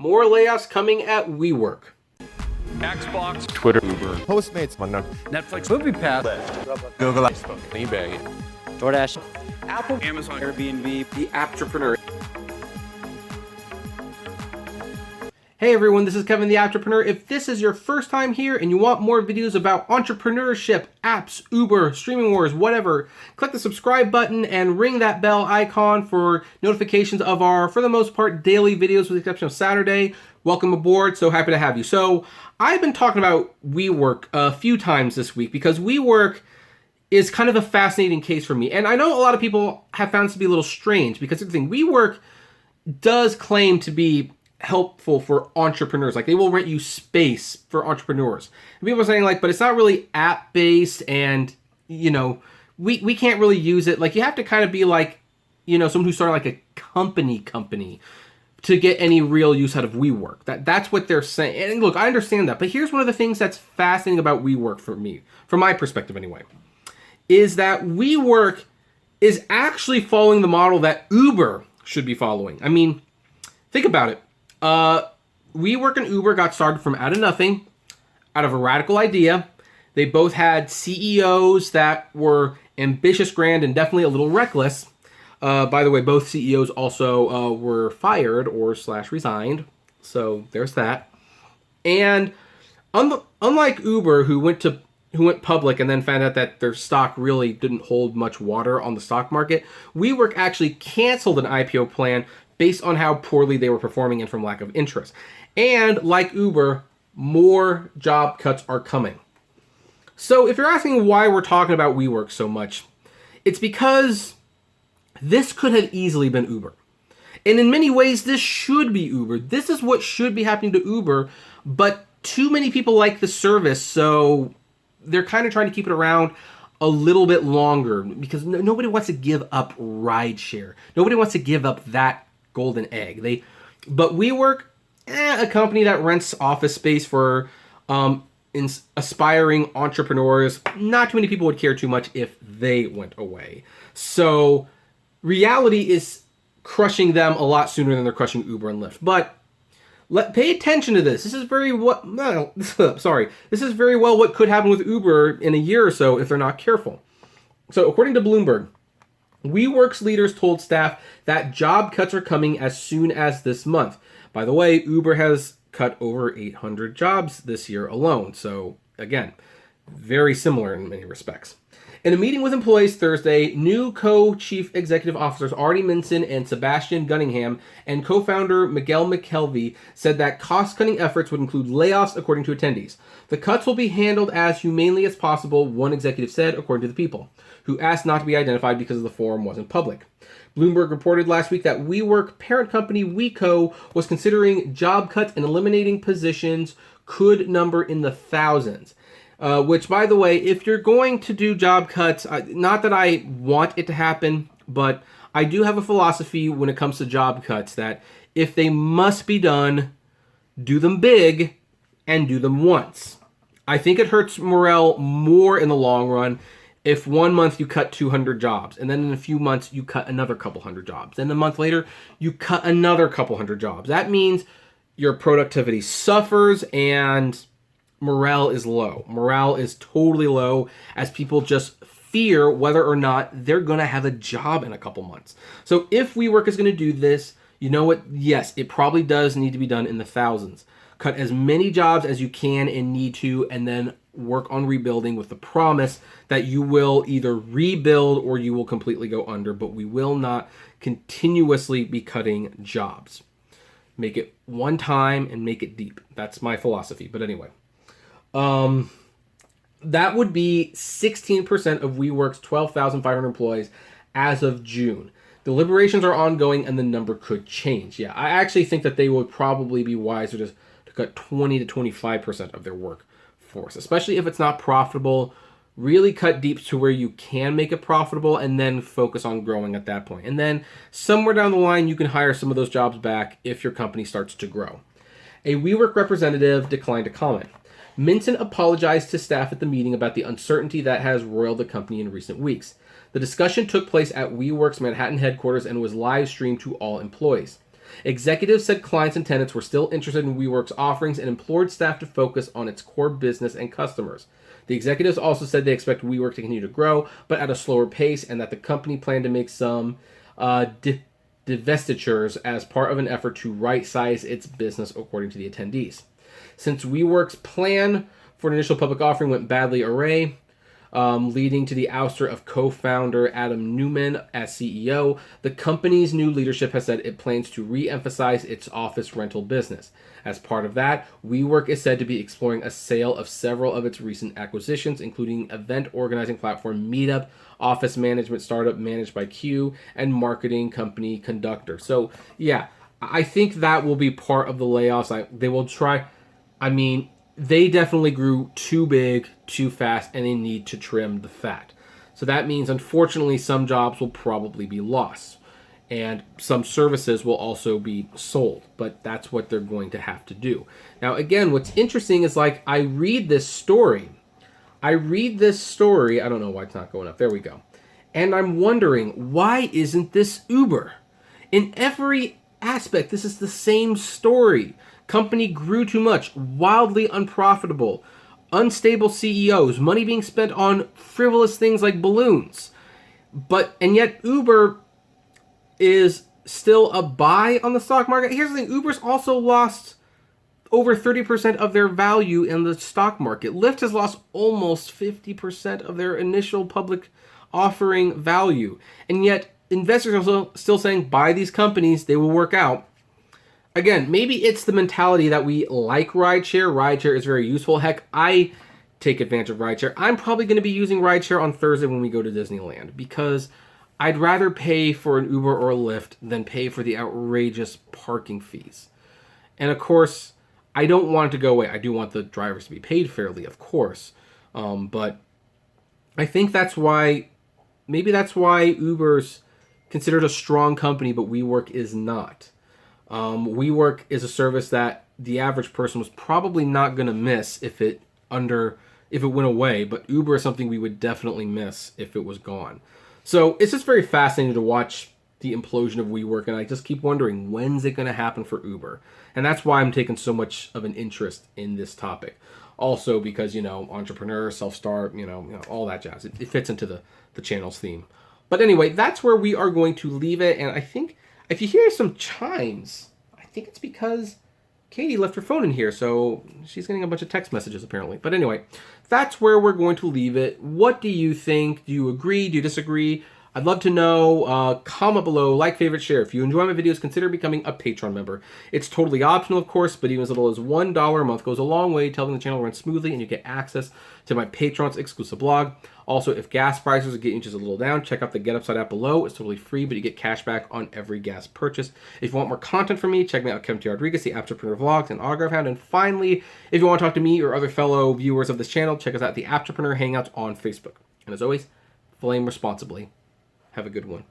More layoffs coming at WeWork. Xbox, Twitter, Uber, Postmates, Netflix, MoviePass, Google, eBay, DoorDash, Apple, Amazon, Airbnb, The Apptrepreneur. Hey everyone, this is Kevin the Apptrepreneur. If this is your first time here and you want more videos about entrepreneurship, apps, Uber, streaming wars, whatever, click the subscribe button and ring that bell icon for notifications of our, for the most part, daily videos with the exception of Saturday. Welcome aboard, so happy to have you. So I've been talking about WeWork a few times this week because WeWork is kind of a fascinating case for me. And I know a lot of people have found this to be a little strange because the thing, WeWork does claim to be helpful for entrepreneurs. Like, they will rent you space for entrepreneurs. And people are saying, like, but it's not really app-based and, you know, we can't really use it. Like, you have to kind of be like, you know, someone who started like a company to get any real use out of WeWork. That's what they're saying. And look, I understand that. But here's one of the things that's fascinating about WeWork for me, from my perspective anyway, is that WeWork is actually following the model that Uber should be following. I mean, think about it. WeWork and Uber got started from out of nothing, out of a radical idea. They both had CEOs that were ambitious, grand, and definitely a little reckless. By the way, both CEOs also were fired or / resigned. So there's that. And unlike Uber, who went public and then found out that their stock really didn't hold much water on the stock market, WeWork actually canceled an IPO plan based on how poorly they were performing and from lack of interest. And like Uber, more job cuts are coming. So if you're asking why we're talking about WeWork so much, it's because this could have easily been Uber. And in many ways, this should be Uber. This is what should be happening to Uber, but too many people like the service, so they're kind of trying to keep it around a little bit longer because nobody wants to give up rideshare. Nobody wants to give up that golden egg. But WeWork, a company that rents office space for aspiring entrepreneurs, not too many people would care too much if they went away. So reality is crushing them a lot sooner than they're crushing Uber and Lyft. But pay attention to this. This is very This is very well what could happen with Uber in a year or so if they're not careful. So according to Bloomberg, WeWork's leaders told staff that job cuts are coming as soon as this month. By the way, Uber has cut over 800 jobs this year alone. So again, very similar in many respects. In a meeting with employees Thursday, new co-chief executive officers Artie Minson and Sebastian Gunningham and co-founder Miguel McKelvey said that cost-cutting efforts would include layoffs, according to attendees. The cuts will be handled as humanely as possible, one executive said, according to the People, who asked not to be identified because the forum wasn't public. Bloomberg reported last week that WeWork parent company WeCo was considering job cuts and eliminating positions could number in the thousands. Which, by the way, if you're going to do job cuts, not that I want it to happen, but I do have a philosophy when it comes to job cuts that if they must be done, do them big and do them once. I think it hurts morale more in the long run if 1 month you cut 200 jobs, and then in a few months you cut another couple hundred jobs. Then a month later, you cut another couple hundred jobs. That means your productivity suffers and morale is low. Morale is totally low as people just fear whether or not they're going to have a job in a couple months. So if WeWork is going to do this, you know what? Yes, it probably does need to be done in the thousands. Cut as many jobs as you can and need to, and then work on rebuilding with the promise that you will either rebuild or you will completely go under, but we will not continuously be cutting jobs. Make it one time and make it deep. That's my philosophy. But anyway. That would be 16% of WeWork's 12,500 employees as of June. Deliberations are ongoing and the number could change. Yeah, I actually think that they would probably be wiser to cut 20 to 25% of their workforce, especially if it's not profitable. Really cut deep to where you can make it profitable and then focus on growing at that point. And then somewhere down the line, you can hire some of those jobs back if your company starts to grow. A WeWork representative declined to comment. Minson apologized to staff at the meeting about the uncertainty that has roiled the company in recent weeks. The discussion took place at WeWork's Manhattan headquarters and was live streamed to all employees. Executives said clients and tenants were still interested in WeWork's offerings and implored staff to focus on its core business and customers. The executives also said they expect WeWork to continue to grow, but at a slower pace, and that the company planned to make some divestitures as part of an effort to right-size its business, according to the attendees. Since WeWork's plan for an initial public offering went badly awry, leading to the ouster of co-founder Adam Neumann as CEO, the company's new leadership has said it plans to re-emphasize its office rental business. As part of that, WeWork is said to be exploring a sale of several of its recent acquisitions, including event organizing platform Meetup, office management startup Managed by Q, and marketing company Conductor. So, yeah, I think that will be part of the layoffs. They will try. I mean, they definitely grew too big, too fast, and they need to trim the fat. So that means, unfortunately, some jobs will probably be lost. And some services will also be sold. But that's what they're going to have to do. Now, again, what's interesting is, like, I read this story. I don't know why it's not going up. There we go. And I'm wondering, why isn't this Uber? In every aspect, this is the same story. Company grew too much, wildly unprofitable, unstable CEOs, money being spent on frivolous things like balloons. And yet Uber is still a buy on the stock market. Here's the thing, Uber's also lost over 30% of their value in the stock market. Lyft has lost almost 50% of their initial public offering value. And yet investors are still saying, buy these companies, they will work out. Again, maybe it's the mentality that we like rideshare. Rideshare is very useful. Heck, I take advantage of rideshare. I'm probably going to be using rideshare on Thursday when we go to Disneyland because I'd rather pay for an Uber or a Lyft than pay for the outrageous parking fees. And of course, I don't want it to go away. I do want the drivers to be paid fairly, of course. But I think maybe that's why Uber's considered a strong company, but WeWork is not. WeWork is a service that the average person was probably not going to miss if it went away, but Uber is something we would definitely miss if it was gone. So it's just very fascinating to watch the implosion of WeWork, and I just keep wondering, when's it going to happen for Uber? And that's why I'm taking so much of an interest in this topic. Also because, entrepreneur, self-start, all that jazz. It fits into the channel's theme. But anyway, that's where we are going to leave it, and I think if you hear some chimes, I think it's because Katie left her phone in here, so she's getting a bunch of text messages apparently. But anyway, that's where we're going to leave it. What do you think? Do you agree? Do you disagree? I'd love to know. Comment below, like, favorite, share. If you enjoy my videos, consider becoming a Patreon member. It's totally optional, of course, but even as little as $1 a month goes a long way to helping the channel run smoothly, and you get access to my Patreon's exclusive blog. Also, if gas prices are getting just a little down, check out the Get Upside app below. It's totally free, but you get cash back on every gas purchase. If you want more content from me, check me out, Kevin T. Rodriguez, the Apptrepreneur Vlogs, and Autograph Hound. And finally, if you want to talk to me or other fellow viewers of this channel, check us out at the Apptrepreneur Hangouts on Facebook. And as always, flame responsibly. Have a good one.